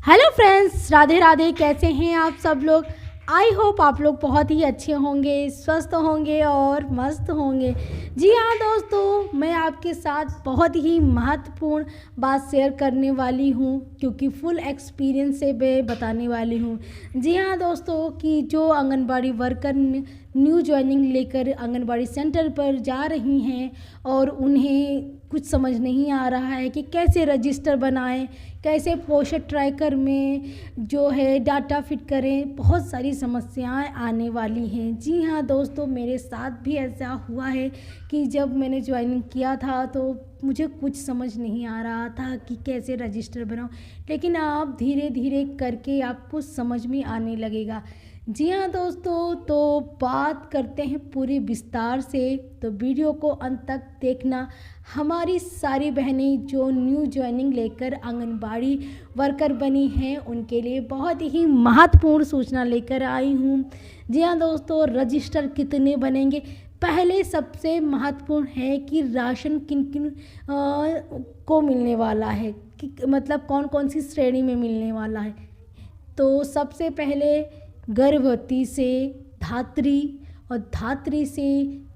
Hello friends, Radhe Radhe. कैसे हैं आप सब लोग? आई होप आप लोग बहुत ही अच्छे होंगे, स्वस्थ होंगे और मस्त होंगे। जी हाँ दोस्तों, मैं आपके साथ बहुत ही महत्वपूर्ण बात शेयर करने वाली हूँ, क्योंकि फुल एक्सपीरियंस से मैं बताने वाली हूँ। जी हाँ दोस्तों, कि जो आंगनबाड़ी वर्कर न्यू ज्वाइनिंग लेकर आंगनबाड़ी सेंटर पर जा रही हैं और उन्हें कुछ समझ नहीं आ रहा है कि कैसे रजिस्टर बनाएं, कैसे पोषण ट्रैकर में जो है डाटा फिट करें। बहुत सारी समस्याएं आने वाली हैं। जी हाँ दोस्तों, मेरे साथ भी ऐसा हुआ है कि जब मैंने ज्वाइनिंग किया था तो मुझे कुछ समझ नहीं आ रहा था कि कैसे रजिस्टर बनाऊं, लेकिन आप धीरे धीरे करके आपको समझ में आने लगेगा। जी हाँ दोस्तों, तो बात करते हैं पूरी विस्तार से, तो वीडियो को अंत तक देखना। हमारी सारी बहनें जो न्यू ज्वाइनिंग लेकर आंगनबाड़ी वर्कर बनी हैं, उनके लिए बहुत ही महत्वपूर्ण सूचना लेकर आई हूँ। जी हाँ दोस्तों, रजिस्टर कितने बनेंगे? पहले सबसे महत्वपूर्ण है कि राशन किन किन को मिलने वाला है, कि मतलब कौन कौन सी श्रेणी में मिलने वाला है। तो सबसे पहले गर्भवती से धात्री, और धात्री से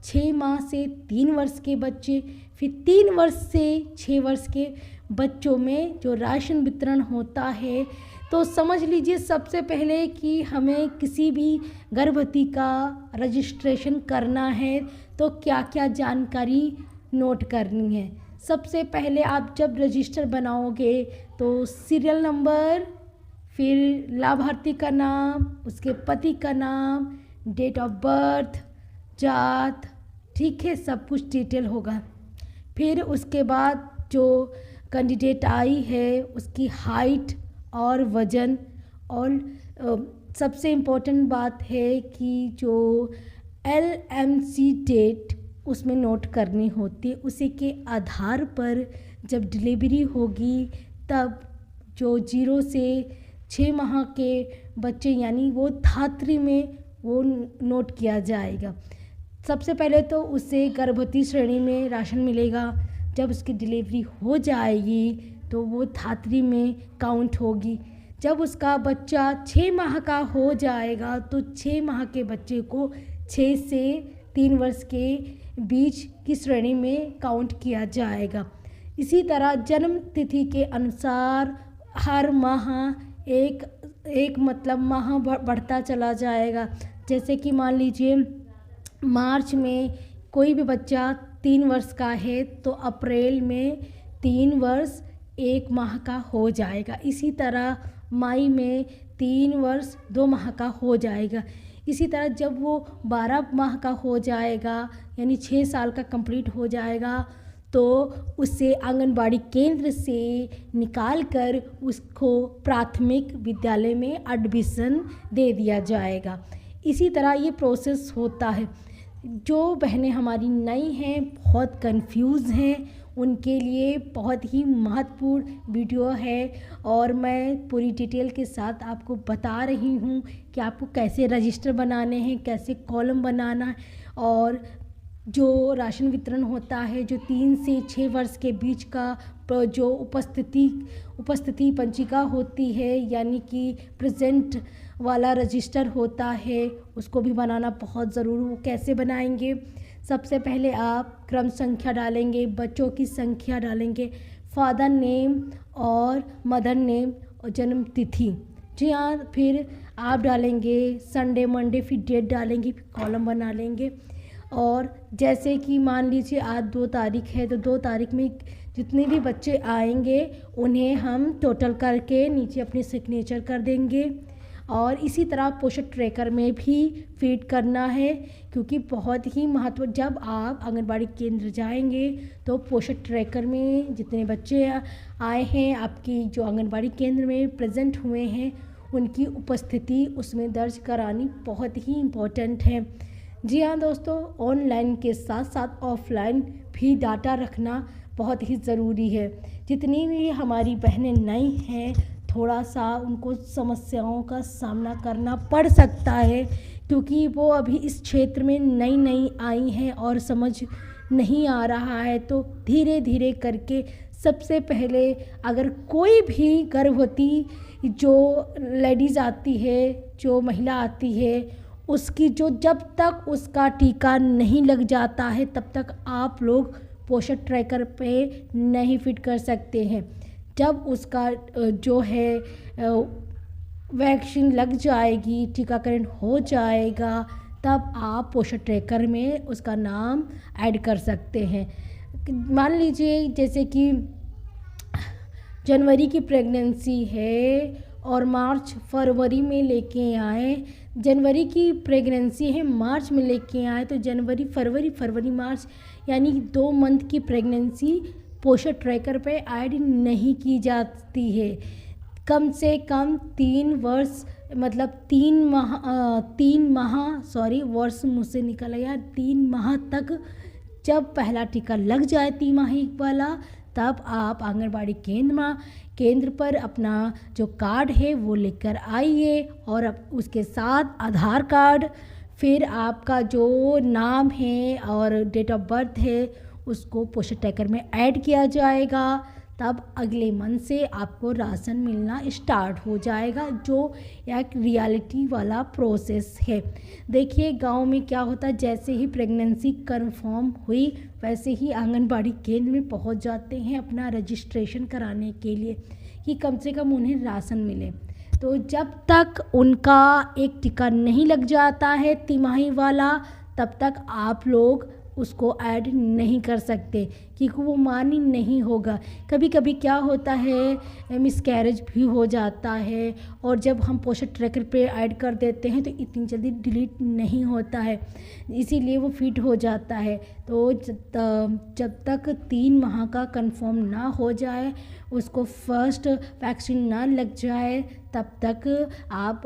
6 माह से 3 वर्ष के बच्चे, फिर 3 वर्ष से 6 वर्ष के बच्चों में जो राशन वितरण होता है। तो समझ लीजिए सबसे पहले कि हमें किसी भी गर्भवती का रजिस्ट्रेशन करना है तो क्या क्या जानकारी नोट करनी है। सबसे पहले आप जब रजिस्टर बनाओगे तो सीरियल नंबर, फिर लाभार्थी का नाम, उसके पति का नाम, डेट ऑफ बर्थ, जात, ठीक है, सब कुछ डिटेल होगा। फिर उसके बाद जो कैंडिडेट आई है उसकी हाइट और वज़न, और सबसे इम्पोर्टेंट बात है कि जो LMC डेट उसमें नोट करनी होती है। उसी के आधार पर जब डिलीवरी होगी तब जो 0 से 6 माह के बच्चे यानी वो धात्री में वो नोट किया जाएगा। सबसे पहले तो उसे गर्भवती श्रेणी में राशन मिलेगा। जब उसकी डिलीवरी हो जाएगी तो वो धात्री में काउंट होगी। जब उसका बच्चा 6 माह का हो जाएगा तो 6 माह के बच्चे को 6 से 3 वर्ष के बीच की श्रेणी में काउंट किया जाएगा। इसी तरह जन्म तिथि के अनुसार हर माह एक मतलब माह बढ़ता चला जाएगा। जैसे कि मान लीजिए मार्च में कोई भी बच्चा 3 वर्ष का है तो अप्रैल में 3 वर्ष 1 माह का हो जाएगा। इसी तरह मई में 3 वर्ष 2 माह का हो जाएगा। इसी तरह जब वो 12 माह का हो जाएगा यानी 6 साल का कंप्लीट हो जाएगा तो उसे आंगनबाड़ी केंद्र से निकाल कर उसको प्राथमिक विद्यालय में एडमिशन दे दिया जाएगा। इसी तरह ये प्रोसेस होता है। जो बहनें हमारी नई हैं, बहुत कंफ्यूज हैं, उनके लिए बहुत ही महत्वपूर्ण वीडियो है और मैं पूरी डिटेल के साथ आपको बता रही हूँ कि आपको कैसे रजिस्टर बनाने हैं, कैसे कॉलम बनाना है, और जो राशन वितरण होता है जो 3 से 6 वर्ष के बीच का जो उपस्थिति पंचिका होती है यानी कि प्रेजेंट वाला रजिस्टर होता है, उसको भी बनाना बहुत ज़रूरी। वो कैसे बनाएंगे? सबसे पहले आप क्रम संख्या डालेंगे, बच्चों की संख्या डालेंगे, फादर नेम और मदर नेम और जन्म तिथि। जी हाँ, फिर आप डालेंगे संडे मंडे, फिर डेट डालेंगे, फिर कॉलम बना लेंगे। और जैसे कि मान लीजिए आज 2 तारीख है तो 2 तारीख में जितने भी बच्चे आएंगे उन्हें हम टोटल करके नीचे अपने सिग्नेचर कर देंगे। और इसी तरह पोषण ट्रैकर में भी फीड करना है, क्योंकि बहुत ही महत्व, जब आप आंगनबाड़ी केंद्र जाएंगे तो पोषण ट्रैकर में जितने बच्चे आए हैं आपकी जो आंगनबाड़ी केंद्र में प्रेजेंट हुए हैं उनकी उपस्थिति उसमें दर्ज करानी बहुत ही इम्पोर्टेंट है। जी हाँ दोस्तों, ऑनलाइन के साथ साथ ऑफलाइन भी डाटा रखना बहुत ही ज़रूरी है। जितनी भी हमारी बहनें नई हैं, थोड़ा सा उनको समस्याओं का सामना करना पड़ सकता है, क्योंकि वो अभी इस क्षेत्र में नई आई हैं और समझ नहीं आ रहा है। तो धीरे धीरे करके सबसे पहले अगर कोई भी गर्भवती जो लेडीज़ आती है, जो महिला आती है, उसकी जो जब तक उसका टीका नहीं लग जाता है तब तक आप लोग पोषण ट्रैकर पे नहीं फिट कर सकते हैं। जब उसका जो है वैक्सीन लग जाएगी, टीकाकरण हो जाएगा, तब आप पोषण ट्रैकर में उसका नाम ऐड कर सकते हैं। मान लीजिए जैसे कि जनवरी की प्रेगनेंसी है और मार्च फरवरी में लेके आए, जनवरी की प्रेगनेंसी है मार्च में लेके आए, तो जनवरी फरवरी मार्च यानी 2 मंथ की प्रेगनेंसी पोषण ट्रैकर पे ऐड नहीं की जाती है। कम से कम 3 वर्ष मतलब 3 माह तक जब पहला टीका लग जाए तिमाही वाला, तब आप आंगनबाड़ी केंद्र पर अपना जो कार्ड है वो लेकर आइए और उसके साथ आधार कार्ड, फिर आपका जो नाम है और डेट ऑफ बर्थ है उसको पोषण ट्रैकर में ऐड किया जाएगा। तब अगले मंथ से आपको राशन मिलना स्टार्ट हो जाएगा, जो एक रियलिटी वाला प्रोसेस है। देखिए गांव में क्या होता है, जैसे ही प्रेगनेंसी कंफर्म हुई वैसे ही आंगनबाड़ी केंद्र में पहुंच जाते हैं अपना रजिस्ट्रेशन कराने के लिए कि कम से कम उन्हें राशन मिले। तो जब तक उनका एक टीका नहीं लग जाता है तिमाही वाला, तब तक आप लोग उसको ऐड नहीं कर सकते क्योंकि वो मान्य नहीं होगा। कभी कभी क्या होता है, मिसकैरेज भी हो जाता है और जब हम पोषण ट्रैकर पे ऐड कर देते हैं तो इतनी जल्दी डिलीट नहीं होता है, इसीलिए वो फिट हो जाता है। तो जब तक 3 माह का कंफर्म ना हो जाए, उसको फर्स्ट वैक्सीन ना लग जाए, तब तक आप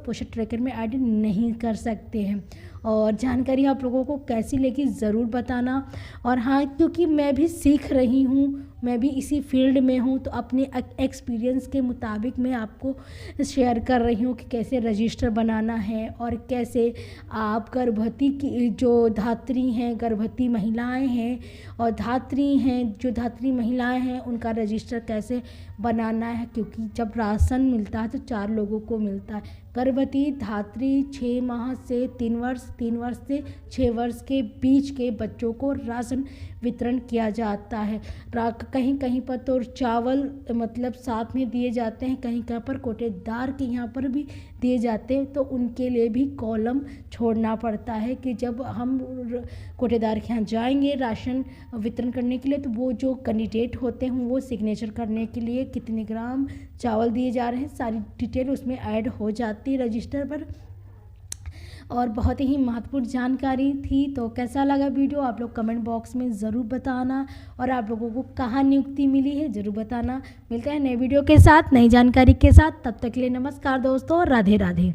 पोषण ट्रैकर में ऐड नहीं कर सकते हैं। और जानकारी आप लोगों को कैसी लगी ज़रूर बताना। और हाँ, क्योंकि मैं भी सीख रही हूँ, मैं भी इसी फील्ड में हूँ, तो अपने एक्सपीरियंस के मुताबिक मैं आपको शेयर कर रही हूँ कि कैसे रजिस्टर बनाना है और कैसे आप गर्भवती की जो धात्री हैं, गर्भवती महिलाएं हैं और धात्री हैं, जो धात्री महिलाएं हैं उनका रजिस्टर कैसे बनाना है। क्योंकि जब राशन मिलता है तो 4 लोगों को मिलता है। गर्भवती धात्री 6 माह से 3 वर्ष, 3 वर्ष से 6 वर्ष के बीच के बच्चों को राशन वितरण किया जाता है। कहीं कहीं पर तो चावल मतलब साथ में दिए जाते हैं, कहीं कहीं पर कोटेदार के यहाँ पर भी दिए जाते हैं, तो उनके लिए भी कॉलम छोड़ना पड़ता है कि जब हम कोटेदार के यहाँ जाएंगे राशन वितरण करने के लिए, तो वो जो कैंडिडेट होते हैं वो सिग्नेचर करने के लिए कितने ग्राम चावल दिए जा रहे हैं सारी डिटेल उसमें ऐड हो जाती है रजिस्टर पर। और बहुत ही महत्वपूर्ण जानकारी थी। तो कैसा लगा वीडियो आप लोग कमेंट बॉक्स में ज़रूर बताना, और आप लोगों को कहाँ नियुक्ति मिली है ज़रूर बताना। मिलते हैं नए वीडियो के साथ, नई जानकारी के साथ। तब तक के लिए नमस्कार दोस्तों, राधे राधे।